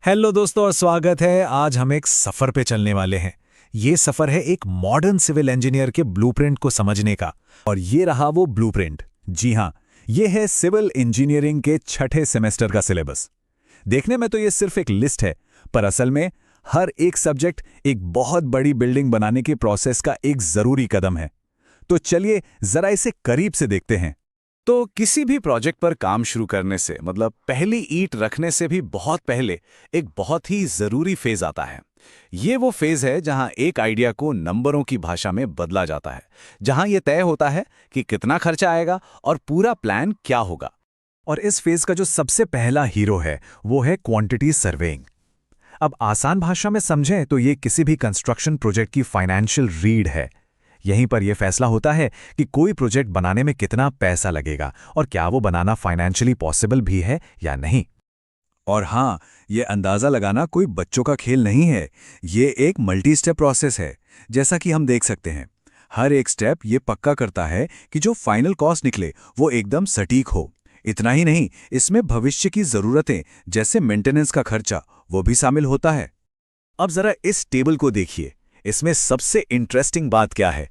Hello दोस्तों और स्वागत है। आज हम एक सफर पे चलने वाले हैं। ये सफर है एक मॉडर्न सिविल इंजीनियर के ब्लूप्रिंट को समझने का। और ये रहा वो ब्लूप्रिंट। जी हाँ, ये है सिविल इंजीनियरिंग के छठे सेमेस्टर का सिलेबस। देखने में तो ये सिर्फ एक लिस्ट है, पर असल में हर एक सब्जेक्ट एक बहुत बड़ी बिल्डिंग बनाने के प्रोसेस का एक जरूरी कदम है। तो चलिए जरा इसे करीब से देखते हैं। तो किसी भी प्रोजेक्ट पर काम शुरू करने से मतलब पहली ईंट रखने से भी बहुत पहले एक बहुत ही जरूरी फेज आता है। ये वो फेज है जहां एक आइडिया को नंबरों की भाषा में बदला जाता है, जहां यह तय होता है कि कितना खर्चा आएगा और पूरा प्लान क्या होगा। और इस फेज का जो सबसे पहला हीरो है वो है क्वांटिटी सर्वेइंग। अब आसान भाषा में समझें तो ये किसी भी कंस्ट्रक्शन प्रोजेक्ट की फाइनेंशियल रीड है। यहीं पर यह फैसला होता है कि कोई प्रोजेक्ट बनाने में कितना पैसा लगेगा और क्या वो बनाना फाइनेंशियली पॉसिबल भी है या नहीं। और हाँ, ये अंदाज़ा लगाना कोई बच्चों का खेल नहीं है। ये एक मल्टी स्टेप प्रोसेस है। जैसा कि हम देख सकते हैं, हर एक स्टेप ये पक्का करता है कि जो फाइनल कॉस्ट निकले वो एकदम सटीक हो। इतना ही नहीं, इसमें भविष्य की ज़रूरतें जैसे मेंटेनेंस का खर्चा वो भी शामिल होता है। अब ज़रा इस टेबल को देखिए। इसमें सबसे इंटरेस्टिंग बात क्या है?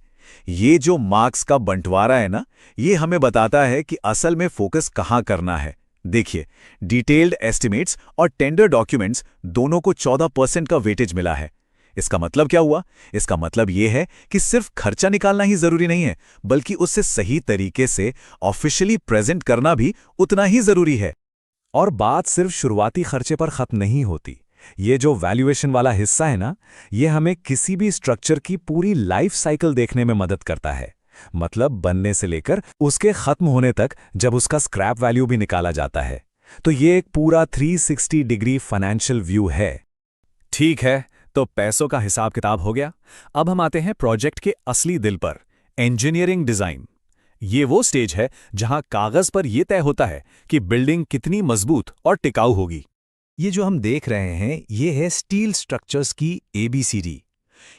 ये जो मार्क्स का बंटवारा है ना, ये हमें बताता है कि असल में फोकस कहाँ करना है। देखिए, डिटेल्ड एस्टिमेट्स और टेंडर डॉक्यूमेंट्स दोनों को 14% का वेटेज मिला है। इसका मतलब क्या हुआ? इसका मतलब ये है कि सिर्फ खर्चा निकालना ही जरूरी नहीं है, बल्कि उससे सही तरीके से ऑफिशियली प्रेजेंट करना भी उतना ही जरूरी है। और बात सिर्फ शुरुआती खर्चे पर खत्म नहीं होती। ये जो वैल्यूएशन वाला हिस्सा है ना, ये हमें किसी भी स्ट्रक्चर की पूरी लाइफ साइकिल देखने में मदद करता है। मतलब बनने से लेकर उसके खत्म होने तक, जब उसका स्क्रैप वैल्यू भी निकाला जाता है। तो ये एक पूरा 360 डिग्री फाइनेंशियल व्यू है। ठीक है, तो पैसों का हिसाब किताब हो गया। अब हम आते हैं प्रोजेक्ट के असली दिल पर, इंजीनियरिंग डिजाइन। ये वो स्टेज है जहां कागज पर यह तय होता है कि बिल्डिंग कितनी मजबूत और टिकाऊ होगी। ये जो हम देख रहे हैं, ये है स्टील स्ट्रक्चर्स की ABCD।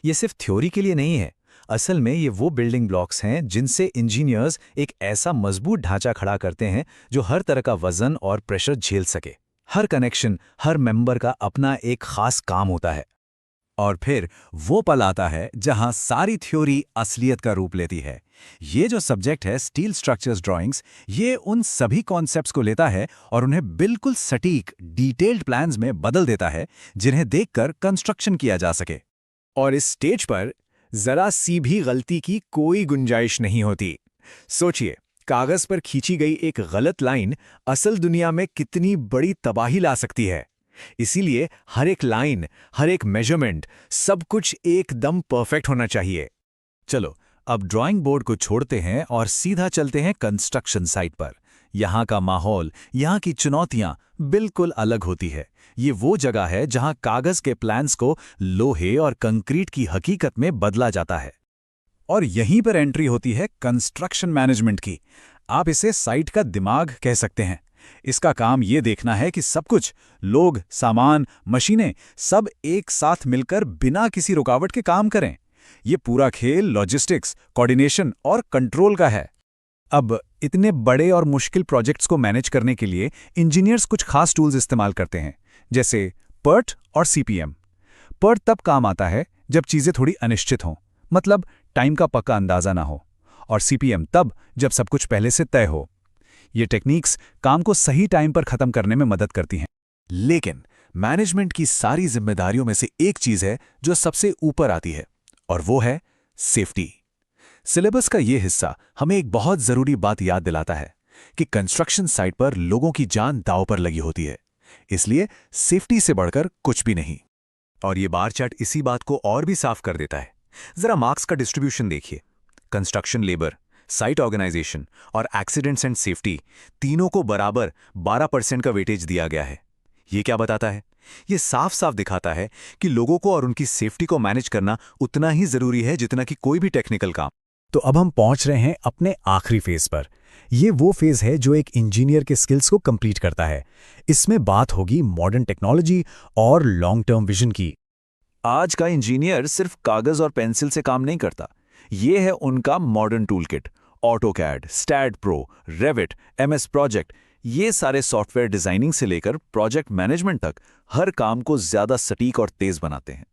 ये सिर्फ थ्योरी के लिए नहीं है। असल में ये वो बिल्डिंग ब्लॉक्स हैं जिनसे इंजीनियर्स एक ऐसा मजबूत ढांचा खड़ा करते हैं जो हर तरह का वजन और प्रेशर झेल सके। हर कनेक्शन, हर मेंबर का अपना एक खास काम होता है। और फिर वो पल आता है जहां सारी थ्योरी असलियत का रूप लेती है। ये जो सब्जेक्ट है स्टील स्ट्रक्चर्स ड्राइंग्स, ये उन सभी कॉन्सेप्ट्स को लेता है और उन्हें बिल्कुल सटीक डिटेल्ड प्लान्स में बदल देता है, जिन्हें देखकर कंस्ट्रक्शन किया जा सके। और इस स्टेज पर जरा सी भी गलती की कोई गुंजाइश नहीं होती। सोचिए, कागज पर खींची गई एक गलत लाइन असल दुनिया में कितनी बड़ी तबाही ला सकती है। इसीलिए हर एक लाइन, हर एक मेजरमेंट, सब कुछ एकदम परफेक्ट होना चाहिए। चलो, अब ड्राइंग बोर्ड को छोड़ते हैं और सीधा चलते हैं कंस्ट्रक्शन साइट पर। यहाँ का माहौल, यहाँ की चुनौतियाँ बिल्कुल अलग होती है। ये वो जगह है जहाँ कागज के प्लान्स को लोहे और कंक्रीट की हकीकत में बदला जाता है। और यहीं पर एंट्री होती है कंस्ट्रक्शन मैनेजमेंट की। आप इसे साइट का दिमाग कह सकते हैं। इसका काम ये देखना है कि सब कुछ, लोग, सामान, मशीनें, सब एक साथ मिलकर बिना किसी रुकावट के काम करें। ये पूरा खेल लॉजिस्टिक्स, कोऑर्डिनेशन और कंट्रोल का है। अब इतने बड़े और मुश्किल प्रोजेक्ट्स को मैनेज करने के लिए इंजीनियर्स कुछ खास टूल्स इस्तेमाल करते हैं, जैसे PERT और CPM। PERT तब काम आता है जब चीज़ें थोड़ी अनिश्चित हों, मतलब टाइम का पक्का अंदाजा ना हो, और CPM तब जब सब कुछ पहले से तय हो। ये टेक्निक्स काम को सही टाइम पर खत्म करने में मदद करती हैं। लेकिन मैनेजमेंट की सारी जिम्मेदारियों में से एक चीज है जो सबसे ऊपर आती है, और वो है सेफ्टी। सिलेबस का ये हिस्सा हमें एक बहुत जरूरी बात याद दिलाता है कि कंस्ट्रक्शन साइट पर लोगों की जान दांव पर लगी होती है, इसलिए सेफ्टी से बढ़कर कुछ भी नहीं। और ये बार चार्ट इसी बात को और भी साफ कर देता है। जरा मार्क्स का डिस्ट्रीब्यूशन देखिए। कंस्ट्रक्शन लेबर, साइट ऑर्गेनाइजेशन और एक्सीडेंट्स एंड सेफ्टी, तीनों को बराबर 12% का वेटेज दिया गया है। ये क्या बताता है? ये साफ साफ दिखाता है कि लोगों को और उनकी सेफ्टी को मैनेज करना उतना ही जरूरी है जितना कि कोई भी टेक्निकल काम। तो अब हम पहुंच रहे हैं अपने आखिरी फेज पर। ये वो फेज है जो एक इंजीनियर के स्किल्स को कंप्लीट करता है। इसमें बात होगी मॉडर्न टेक्नोलॉजी और लॉन्ग टर्म विजन की। आज का इंजीनियर सिर्फ कागज और पेंसिल से काम नहीं करता। ये है उनका modern toolkit. AutoCAD, STAAD Pro, Revit, MS Project, ये सारे सॉफ्टवेयर डिजाइनिंग से लेकर प्रोजेक्ट मैनेजमेंट तक हर काम को ज्यादा सटीक और तेज बनाते हैं।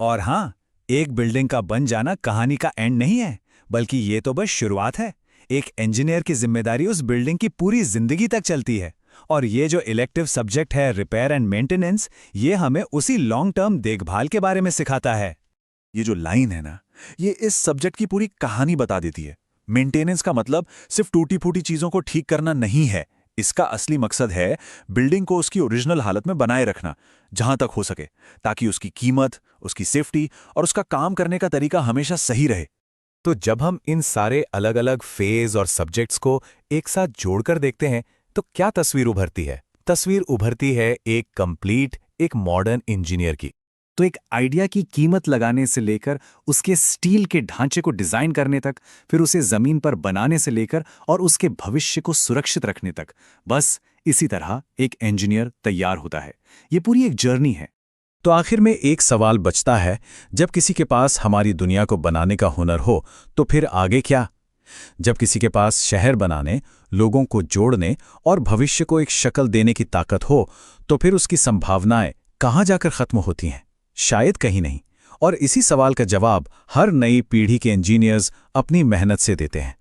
और हाँ, एक बिल्डिंग का बन जाना कहानी का एंड नहीं है, बल्कि ये तो बस शुरुआत है। एक इंजीनियर की जिम्मेदारी उस बिल्डिंग की पूरी जिंदगी तक चलती है। और ये जो इलेक्टिव सब्जेक्ट है रिपेयर एंड मेंटेनेंस, ये हमें उसी लॉन्ग टर्म देखभाल के बारे में सिखाता है। ये जो लाइन है ना, ये इस सब्जेक्ट की पूरी कहानी बता देती है। मेंटेनेंस का मतलब सिर्फ टूटी फूटी चीजों को ठीक करना नहीं है। इसका असली मकसद है बिल्डिंग को उसकी ओरिजिनल हालत में बनाए रखना, जहां तक हो सके, ताकि उसकी कीमत, उसकी सेफ्टी और उसका काम करने का तरीका हमेशा सही रहे। तो जब हम इन सारे अलग अलग फेज और सब्जेक्ट्स को एक साथ जोड़कर देखते हैं तो क्या तस्वीर उभरती है? तस्वीर उभरती है एक कंप्लीट, एक मॉडर्न इंजीनियर की। तो एक आइडिया की कीमत लगाने से लेकर उसके स्टील के ढांचे को डिजाइन करने तक, फिर उसे जमीन पर बनाने से लेकर और उसके भविष्य को सुरक्षित रखने तक, बस इसी तरह एक इंजीनियर तैयार होता है। ये पूरी एक जर्नी है। तो आखिर में एक सवाल बचता है, जब किसी के पास हमारी दुनिया को बनाने का हुनर हो तो फिर आगे क्या? जब किसी के पास शहर बनाने, लोगों को जोड़ने और भविष्य को एक शक्ल देने की ताकत हो, तो फिर उसकी संभावनाएं कहाँ जाकर खत्म होती हैं? शायद कहीं नहीं। और इसी सवाल का जवाब हर नई पीढ़ी के इंजीनियर्स अपनी मेहनत से देते हैं।